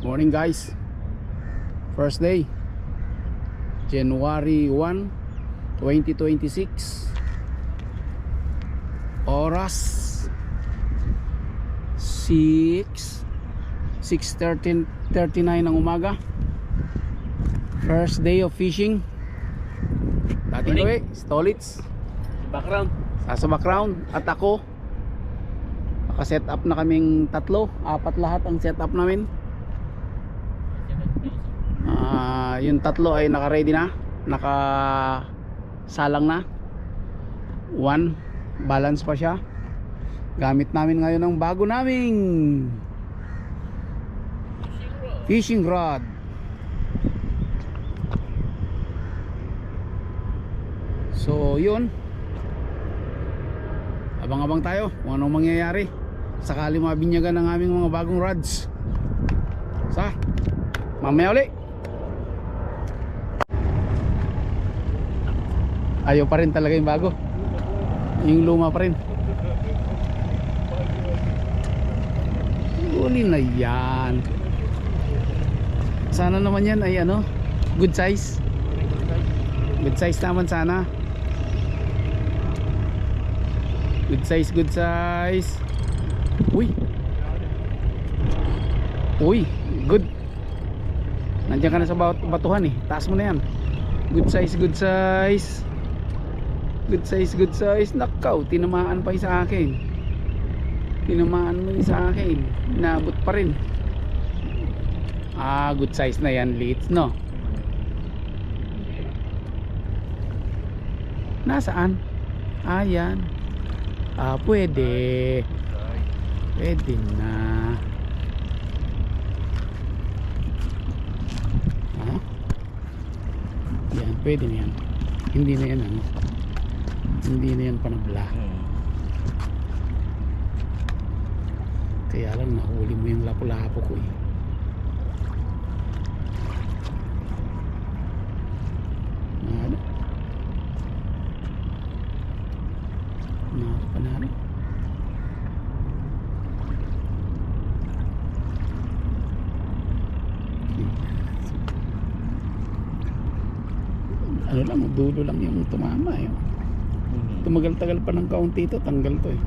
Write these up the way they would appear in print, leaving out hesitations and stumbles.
Morning guys. First day, January 1, 2026. Oras 6:39 ng umaga. First day of fishing. Dating ko Stolitz Background. sa background. At ako, naka-set up na kaming tatlo. Apat lahat ang set up namin. Yung tatlo ay naka-ready na, naka-salang na. One, balance pa siya. Gamit namin ngayon ang bago naming fishing rod. So yun, abang-abang tayo kung anong mangyayari sakali mabinyagan ng aming mga bagong rods. Mamaya ulit. Ayaw pa rin talaga yung bago, yung luma pa rin. Uli na yan. Sana naman yan ay ano, good size. Good size naman sana. Good size, good size. Uy, good. Nandiyan ka na sa batuhan eh. Taas mo na yan. Good size, good size. Good size, good size. Nakaw, tinamaan pa yung sa akin. Tinamaan mo yung sa akin. Inabot pa rin. Good size na yan, Leeds, no? Nasaan? Yan. Pwede. Pwede na. Yan, pwede na yan. Hindi na yan ano. Hindi na yan panabla. Kaya lang nahuli mo yung lapo-lapo ko eh. Panalo. Ano lang, dulo lang yung tumama eh. Tumagal-tagal pa ng kaunti ito, tanggal to eh.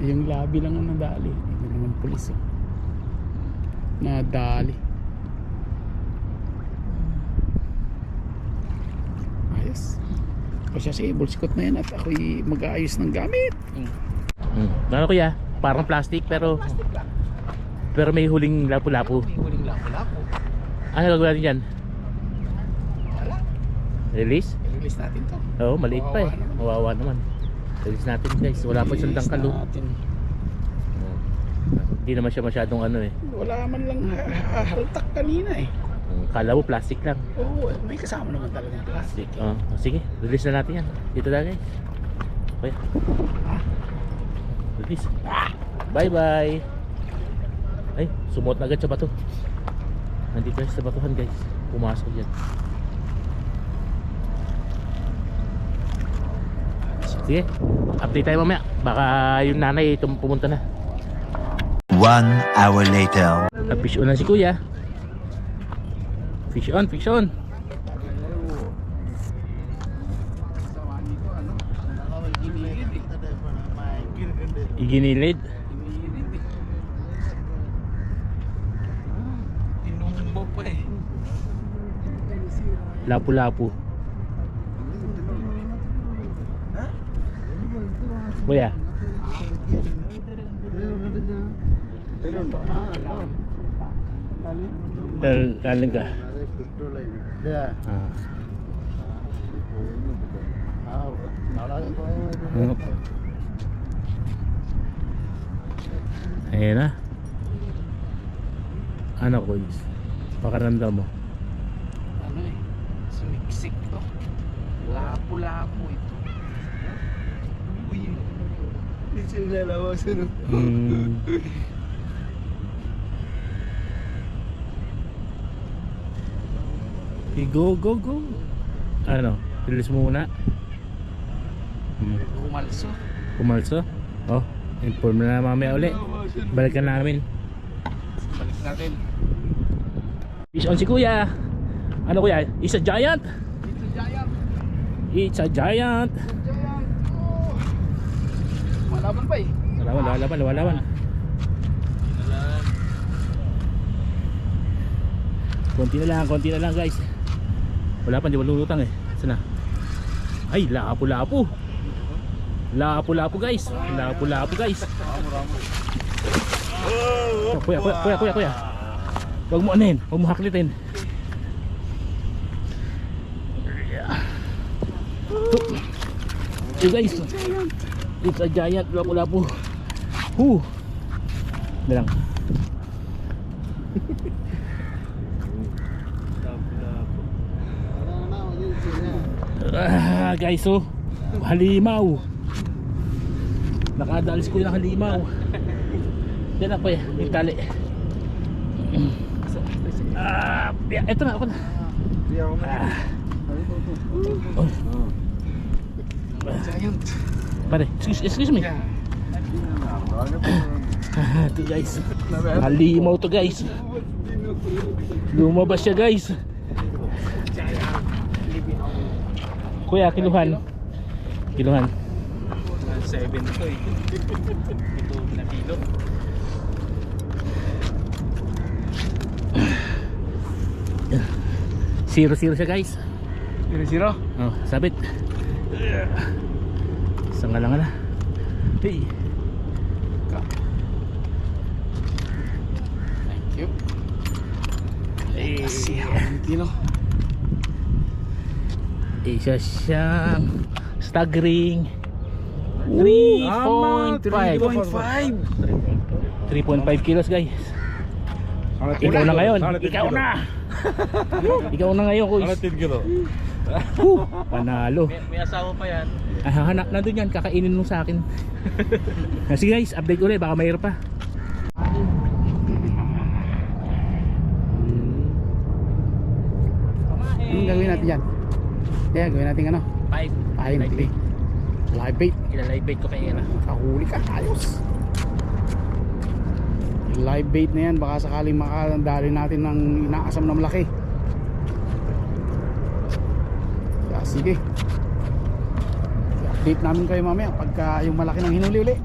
Yung labi lang ang nadali. Hindi naman pulis eh. Nadali. Ayos. Kasi si bulsikot na yan at ako'y mag-aayos ng gamit. Ano kuya? Parang plastic pero may huling lapu-lapu. May huling lapo-lapo. Ano gagawin natin dyan? Wala. Release? I-release natin to. Oo, maliit pa eh. Kawawa naman. Release natin guys. Wala pa siyang dangkal. Hindi naman siya masyadong ano eh. Wala man lang haltak kanina eh. Kala mo plastic lang. Oo, may kasama naman talagang plastic. Sige, release na natin yan. Dito na guys. Okay. Release. Bye bye. Ay, sumuot na agad sa bato. Nandito guys sa batuhan guys. Pumasok yan. Sige, update tayo mamaya. Baka yung nanay pumunta na. 1 hour later. Fish on na si kuya. Fish on, fish on. Iginilid. Tinumbo pa eh. Lapu-lapu. Kuya. Daling ka. Ayan na. Ano ko is? Pakarandam mo. Ano eh, sumiksik to. Lapo-lapo ito. Uy, hindi sila lalawasan. Go, go, go. Ano? Release mo muna. Kumalso. Kumalso? Oh, Inform na mamaya uli. Balikan namin. Balik natin. Fish on si kuya. Ano kuya? It's a giant. It's a giant. It's a giant. Giant. Oh. Malaban pa eh. Lalaban. Konti na lang guys. Wala pa, di malulutang eh. Sana. Ay, lapo-lapo guys. Oh, kuya. Huwag mo anin, huwag mo haklitin. So guys, it's a giant lapo-lapo. Dalang. Guys, oh, halimaw. Nakadalis ko yung halimaw. Diyan ako eh, yung tali. Eto na, ako na. Giant. Pare, excuse me. Ito guys, halimaw to guys. Lumabas siya guys. Kuya, kiluhan. 7 ito eh. Ito na kilo. Zero siya guys. 0-0. Oh, sabit. Isang nga lang. Hey. Thank you. Hey. Tino. Isa siyang stag ring 3.5 kilos guys. Ikaw na ngayon. Ikaw na ngayon kuys. 10 kilo. Panalo. May asawa pa yan. Hanap na doon yan, kakainin mo sa akin. Sige guys, update ulit, baka mayroon pa. Anong gagawin natin dyan? Kaya gawin natin ano? 5 Live bait. Live bait. Ilalive bait ko kay Era. Kahuli ka, ayos. Yung live bait na yan, baka sakaling makadali natin ng inaasam na malaki. Kaya sige, update namin kayo mamaya pagka yung malaki ng hinuli uli.